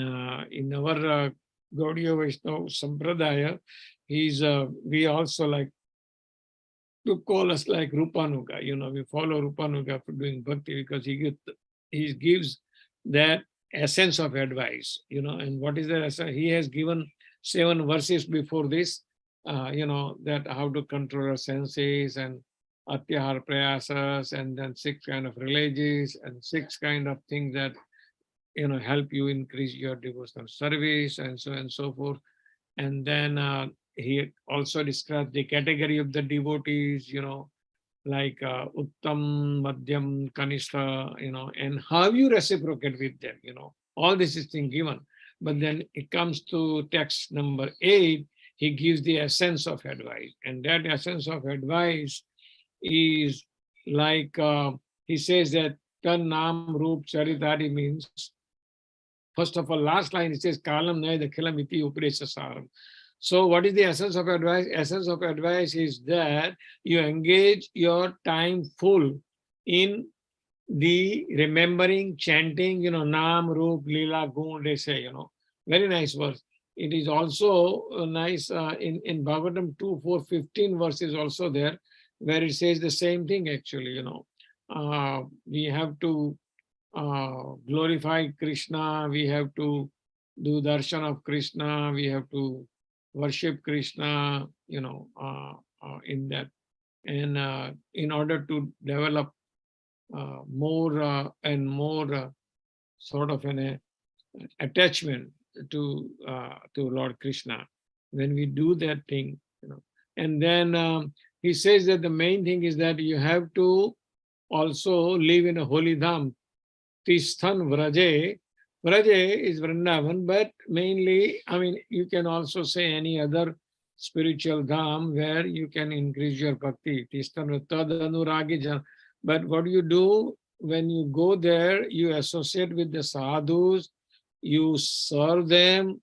in our Gaudiya Vaishnava Sampradaya, we also like to call us like Rupanuga, we follow Rupanuga for doing bhakti because he gives that essence of advice, and what is that essence? He has given 7 verses before this, that how to control our senses and atyahar prayasas, and then 6 kind of religions and 6 kind of things that help you increase your devotional service and so on and so forth. And then he also describes the category of the devotees, like Uttam, Madhyam, Kanishta, and how you reciprocate with them, all this is thing given. But then it comes to text number 8, he gives the essence of advice. And that essence of advice is like, he says that Tan Nam Roop Charitari means, first of all, last line, it says, Kalam Nai Dakhilam Iti Upadesasaram. So what is the essence of advice? Essence of advice is that you engage your time full in the remembering, chanting, Nam, Roop, Lila, Gun, they say, very nice verse. It is also nice in Bhagavatam 2:4-15 verse is also there, where it says the same thing actually, we have to glorify Krishna, we have to do darshan of Krishna, we have to worship Krishna, in that. And in order to develop more and more sort of an attachment to Lord Krishna, when we do that thing, and then he says that the main thing is that you have to also live in a holy dham. Tisthan Vraje. Vraje is Vrindavan, but mainly, you can also say any other spiritual dham where you can increase your bhakti. Tisthan Tadhanuragi. But what you do when you go there, you associate with the sadhus, you serve them,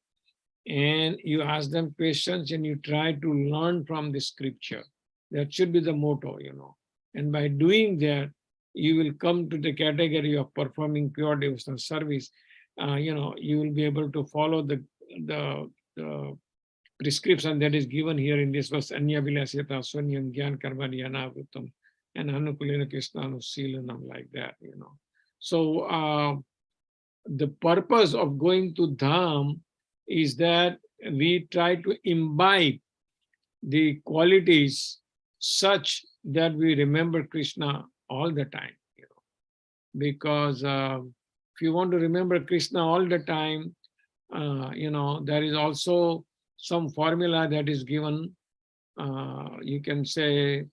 and you ask them questions, and you try to learn from the scripture. That should be the motto, And by doing that, you will come to the category of performing pure devotional service. You will be able to follow the prescription that is given here in this verse, Anya Vilasyata Swanyam Gyan Karmanyana Vrutam and Anukulena Krishnanu Silanam, like that, So the purpose of going to Dham is that we try to imbibe the qualities such that we remember Krishna all the time. Because if you want to remember Krishna all the time, there is also some formula that is given. You can say,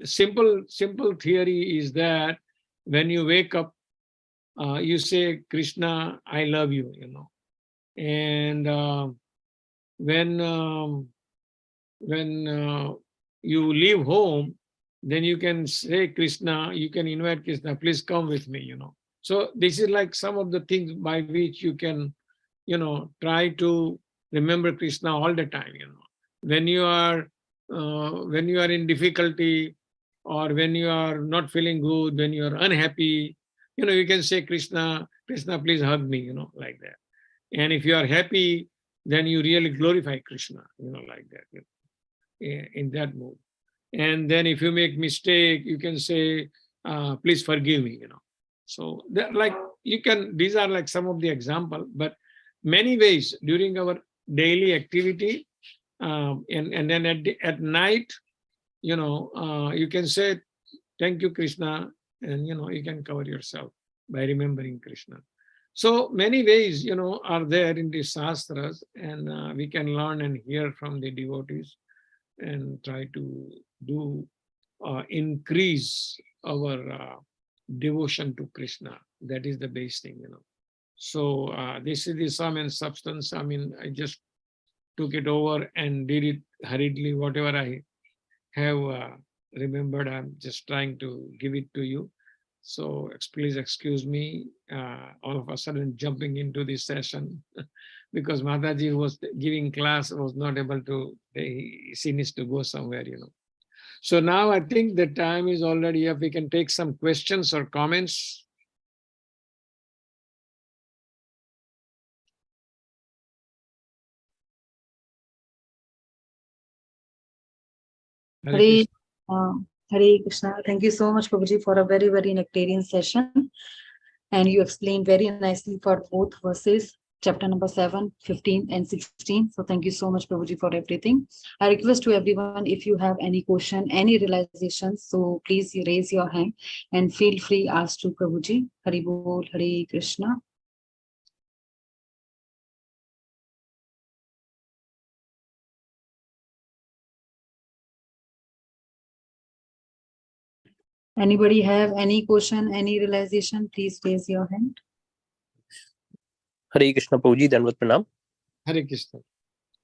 simple theory is that when you wake up, you say, Krishna, I love you, And when you leave home, then you can say, Krishna, you can invite Krishna, please come with me, So this is like some of the things by which you can, try to remember Krishna all the time, When you are in difficulty, or when you are not feeling good, when you are unhappy, you can say, Krishna, please hug me, like that. And if you are happy, then you really glorify Krishna, like that, in that mood. And then if you make mistake, you can say, please forgive me, So these are like some of the example, but many ways during our daily activity, and then at night, you can say, thank you, Krishna, and you can cover yourself by remembering Krishna. So many ways, are there in the Shastras, and we can learn and hear from the devotees and try to do increase our devotion to Krishna. That is the base thing, So this is the sum and substance. I just took it over and did it hurriedly. Whatever I have remembered, I'm just trying to give it to you. So please excuse me, all of a sudden jumping into this session because Mataji was giving class, was not able to, she needs to go somewhere, So now I think the time is already up. We can take some questions or comments. Hare, Hare Krishna. Thank you so much, Prabhuji, for a very, very nectarian session. And you explained very nicely for both verses, chapter number 7, 15, and 16. So thank you so much, Prabhuji, for everything. I request to everyone, if you have any question, any realizations, so please raise your hand and feel free ask to Prabhuji. Hari Bol, Hare Krishna. Anybody have any question, any realization, please raise your hand. Hare Krishna, Prabhuji, Dandavat Pranam. Hare Krishna.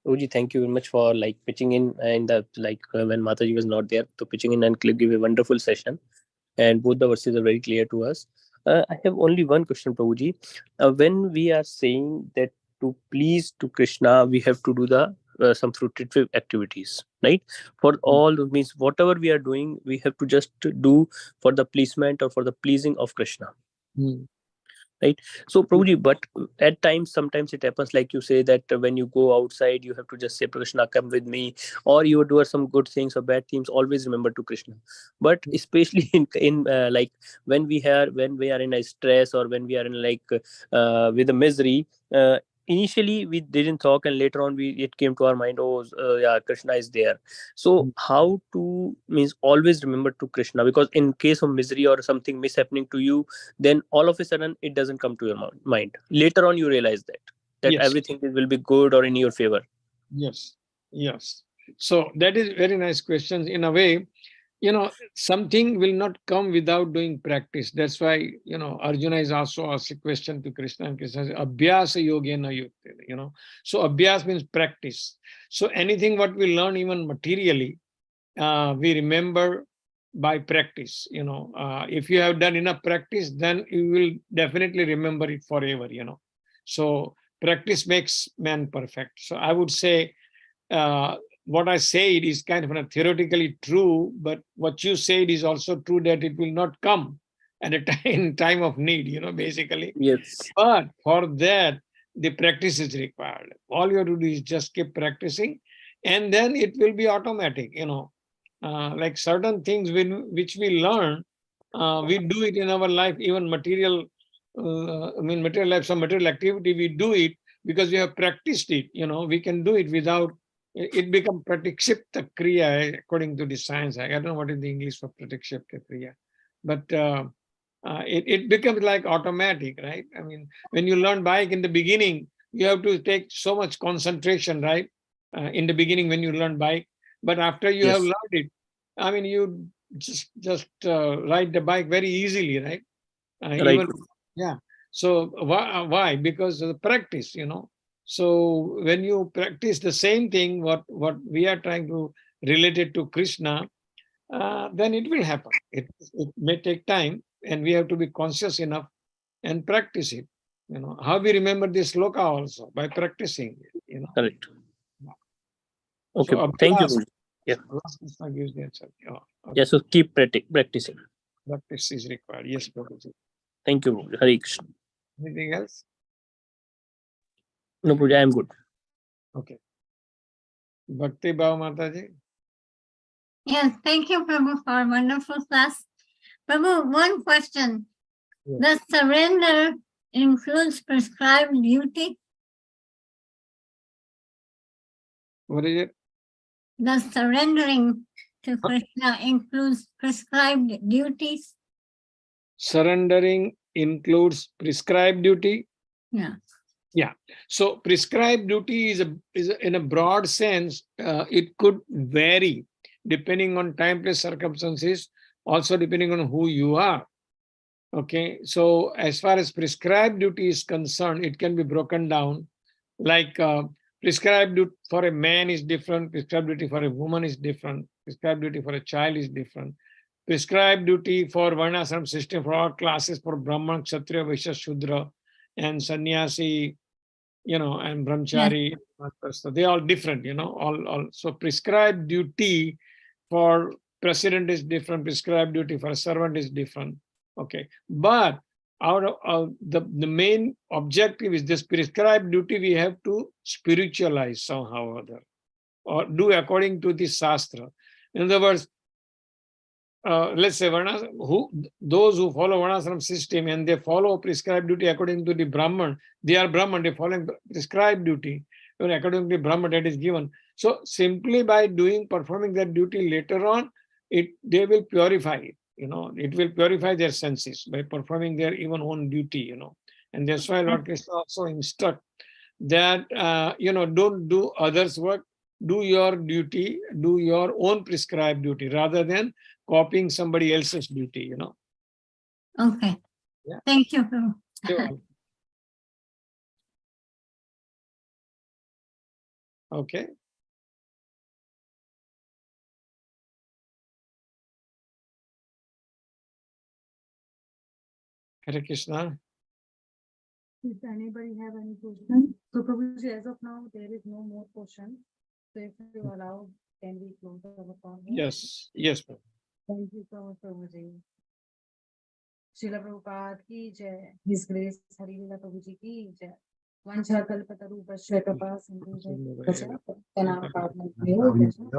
Prabhuji, thank you very much for pitching in the when Mataji was not there, to pitching in and give a wonderful session. And both the verses are very clear to us. I have only one question, Prabhuji. When we are saying that to please to Krishna, we have to do the some fruitive activities, right? For all means whatever we are doing, we have to just do for the pleasement or for the pleasing of Krishna. Right. So Prabhuji, but at times, sometimes it happens like you say that when you go outside, you have to just say, Krishna, come with me, or you do some good things or bad things, always remember to Krishna. But especially in like when we are in a stress, or when we are in with a misery, initially we didn't talk, and later on it came to our mind, yeah, Krishna is there. So how to means always remember to Krishna, because in case of misery or something mishappening to you, then all of a sudden it doesn't come to your mind. Later on you realize that Yes. everything will be good or in your favor. Yes. So that is very nice questions. In a way, something will not come without doing practice. That's why, Arjuna is also asked a question to Krishna, and Krishna says, Abhyasa yogena yukte, So Abhyas means practice. So anything what we learn, even materially, we remember by practice. If you have done enough practice, then you will definitely remember it forever. So practice makes man perfect. So I would say, what I said is kind of theoretically true, but what you said is also true, that it will not come at a time of need, basically. Yes. But for that, the practice is required. All you have to do is just keep practicing, and then it will be automatic, like certain things which we learn, we do it in our life, even material material life, some material activity, we do it because we have practiced it. We can do it without, it becomes pratikshipta kriya according to the science. I don't know what is the English for pratikshipta kriya, but it becomes like automatic, right? When you learn bike in the beginning, you have to take so much concentration, right? In the beginning when you learn bike, but after you have Yes. learned it, you just ride the bike very easily, right? Right. Yeah. So why? Because of the practice, So when you practice the same thing, what we are trying to relate it to Krishna, then it will happen. It may take time, and we have to be conscious enough and practice it. How we remember this sloka also by practicing it. Correct. Okay. So Thank you. Abhyas, Yeah. Krishna gives the answer. Oh, okay. Yeah. So keep practicing. Practice is required. Yes, Prabhuji. Thank you, Prabhuji. Hare Krishna. Anything else? No, Prabhuji, I am good. Okay. Bhakti Bhav Mataji. Yes, thank you, Prabhu, for a wonderful class. Prabhu, one question. Yes. Does surrender includes prescribed duty? What is it? Does surrendering to Krishna includes prescribed duties? Surrendering includes prescribed duty. Yeah. Yeah. So prescribed duty is in a broad sense, it could vary depending on time, place, circumstances, also depending on who you are. Okay. So as far as prescribed duty is concerned, it can be broken down like prescribed duty for a man is different, prescribed duty for a woman is different, prescribed duty for a child is different. Prescribed duty for Varnashram system, for all classes, for Brahman, Kshatriya, Vaishya, Shudra, and Sannyasi, and Brahmachari, so they all different, all. So prescribed duty for president is different, prescribed duty for a servant is different. Okay. But out of the main objective is this prescribed duty we have to spiritualize somehow or other, or do according to the Shastra. In other words, let's say those who follow Varnashram system and they follow prescribed duty according to the Brahman, they are Brahman, they follow prescribed duty according to the Brahman that is given. So simply by performing that duty later on, they will purify it. It will purify their senses by performing their even own duty. And that's why Lord Krishna also instruct that don't do others' work, do your duty, do your own prescribed duty rather than copying somebody else's duty, Okay. Yeah. Thank you, Prabhu. Okay. Hare Krishna. Does anybody have any questions? So Prabhuji, as of now, there is no more questions. So if you allow, can we close our call? Yes. Yes, Prabhu. Thank you so much, Prabhuji. Srila Prabhupada ki jai. His Grace Hari Leela Prabhuji ki jai. Vancha kalpatarupaśya kripa sindhuvya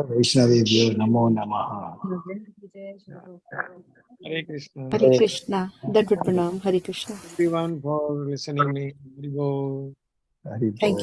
Vaishnavebhyo namo namaha. Hare Krishna. Hare Krishna. That would pranam. Hare Krishna. Everyone for listening me. Hari Bol. Hari Thank you.